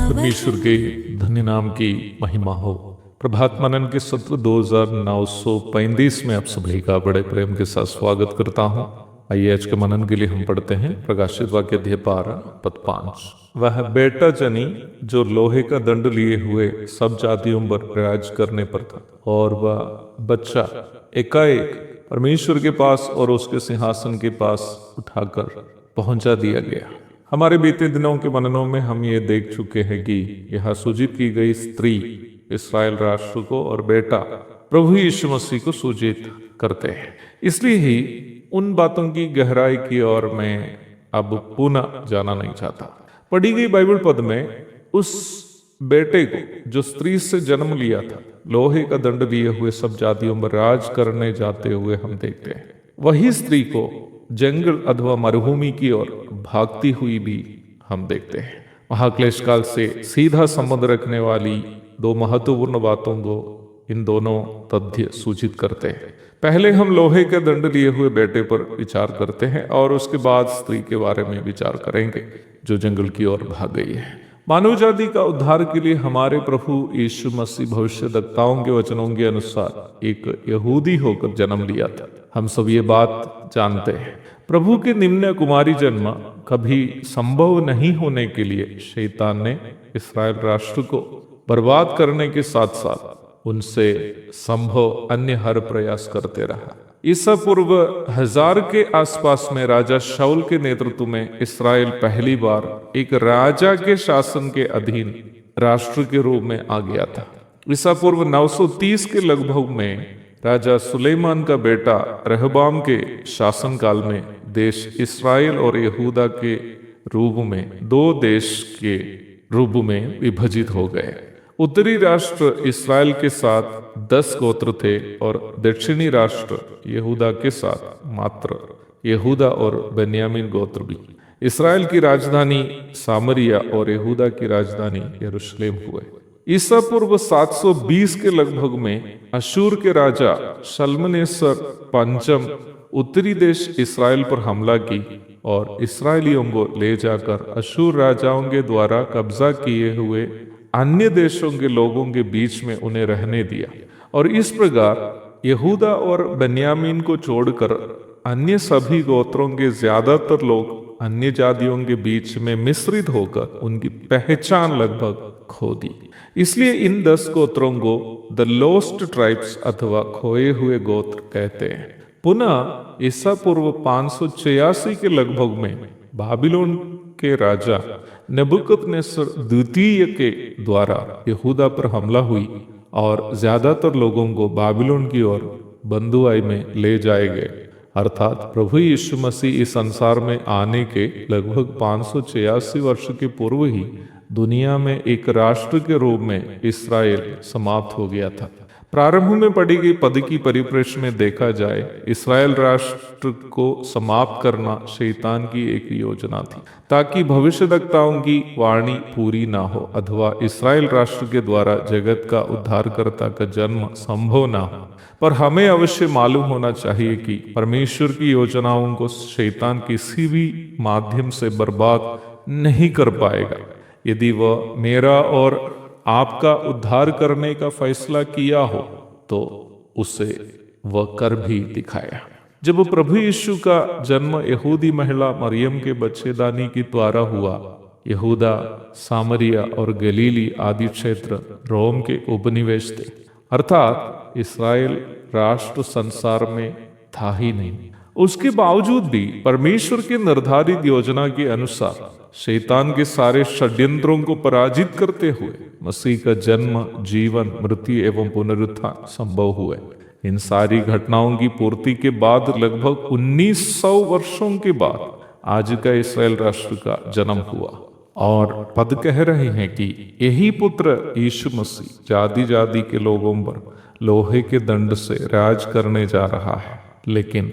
परमेश्वर के धन्य नाम की महिमा हो। प्रभात मनन के सत्र 2935 में आप सभी का बड़े प्रेम के साथ स्वागत करता हूँ। आइए आज के मनन के लिए हम पढ़ते हैं प्रकाशित वाक्य अध्याय 12 पद 5। वह बेटा जनी जो लोहे का दंड लिए हुए सब जातियों पर राज करने पर था, और वह बच्चा एकाएक परमेश्वर के पास और उसके सिंहासन के पास उठाकर पहुंचा दिया गया। हमारे बीते दिनों के मननों में हम ये देख चुके हैं कि यह सूचित की गई स्त्री इस्राएल राष्ट्र को और बेटा प्रभु यीशु मसीह को सूचित करते हैं। इसलिए ही उन बातों की गहराई की ओर मैं अब पुनः जाना नहीं चाहता। पढ़ी गई बाइबल पद में उस बेटे को जो स्त्री से जन्म लिया था, लोहे का दंड लिए हुए सब जातियों पर राज करने जाते हुए हम देखते हैं। वही स्त्री को जंगल अथवा मरुभूमि की ओर भागती हुई भी हम देखते हैं। महाक्लेश काल से सीधा संबंध रखने वाली दो महत्वपूर्ण बातों को इन दोनों तथ्य सूचित करते हैं। पहले हम लोहे के दंड लिए हुए बेटे पर विचार करते हैं और उसके बाद स्त्री के बारे में विचार करेंगे जो जंगल की ओर भाग गई है। मानव जाति का उद्धार के लिए हमारे प्रभु यीशु मसीह भविष्यद्वक्ताओं के वचनों के अनुसार एक यहूदी होकर जन्म लिया था। हम सब ये बात जानते हैं। प्रभु के निम्न कुमारी जन्म कभी संभव नहीं होने के लिए शैतान ने इस्राएल राष्ट्र को बर्बाद करने के साथ साथ उनसे संभव अन्य हर प्रयास करते रहा। ईसा पूर्व 1000 के आसपास में राजा शाऊल के नेतृत्व में इस्राएल पहली बार एक राजा के शासन के अधीन राष्ट्र के रूप में आ गया था। ईसा पूर्व 930 के लगभग में राजा सुलेमान का बेटा रहबाम के शासन काल में देश इस्राएल और यहूदा के रूप में दो देश के रूप में विभाजित हो गए। उत्तरी राष्ट्र इस्राएल के साथ 10 गोत्र थे और दक्षिणी राष्ट्र यहूदा के साथ मात्र यहूदा और बेन्यामीन गोत्र भी। इस्राएल की राजधानी सामरिया और यहूदा की राजधानी यरूशलेम हुए। ईसा पूर्व 720 के लगभग में अशूर के राजा शल्मनेसर पंचम उत्तरी देश इस्राएल पर हमला की और इस्राएलियों को ले जाकर अशूर राजाओं के द्वारा कब्जा किए हुए अन्य देशों के लोगों के बीच में उन्हें रहने दिया। और इस प्रकार यहूदा और बेन्यामीन को छोड़कर अन्य सभी गोत्रों के ज्यादातर लोग अन्य जातियों के बीच में मिश्रित होकर उनकी पहचान लगभग खो दी। इसलिए इन 10 गोत्रों को द लोस्ट ट्राइब्स अथवा खोए हुए गोत्र कहते हैं। पुनः ईसा पूर्व 586 के लगभग में बाबिलोन के राजा नबूकदनेस्सर द्वितीय के द्वारा यहूदा पर हमला हुई और ज्यादातर लोगों को बाबिलोन की ओर बंधुआई में ले जाए गए। अर्थात प्रभु यीशु मसीह इस संसार में आने के लगभग 586 वर्ष के पूर्व ही दुनिया में एक राष्ट्र के रूप में इस्राएल समाप्त हो गया था। प्रारंभ में पढ़ी गई पद की परिप्रेक्ष्य में देखा जाए, इस्राएल राष्ट्र को समाप्त करना शैतान की एक योजना थी ताकि भविष्यद्वक्ताओं की वाणी पूरी ना हो अथवा इस्राएल राष्ट्र के द्वारा जगत का उद्धारकर्ता का जन्म संभव ना हो। पर हमें अवश्य मालूम होना चाहिए कि परमेश्वर की योजनाओं को शैतान किसी भी माध्यम से बर्बाद नहीं कर पाएगा। यदि वह मेरा और आपका उद्धार करने का फैसला किया हो तो उसे वह कर भी दिखाया। जब प्रभु यीशु का जन्म यहूदी महिला मरियम के बच्चेदानी के द्वारा हुआ, यहूदा, सामरिया और गलीली आदि क्षेत्र रोम के उपनिवेश थे। अर्थात इस्राएल राष्ट्र संसार में था ही नहीं उसके बावजूद भी परमेश्वर के निर्धारित योजना के अनुसार शैतान के सारे षड्यंत्रों को पराजित करते हुए मसीह का जन्म, जीवन, मृत्यु एवं पुनरुत्थान संभव हुए। इन सारी घटनाओं की पूर्ति के बाद लगभग 1900 वर्षों के बाद आज का इस्राएल राष्ट्र का जन्म हुआ और पद कह रहे हैं कि यही पुत्र यीशु मसीह जाति जाति के लोगों पर लोहे के दंड से राज करने जा रहा है। लेकिन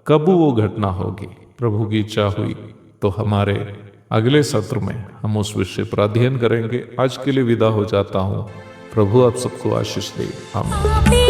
कब वो घटना होगी? प्रभु की इच्छा हुई तो हमारे अगले सत्र में हम उस विषय पर अध्ययन करेंगे। आज के लिए विदा हो जाता हूँ। प्रभु आप सबको आशीष दे। आमीन।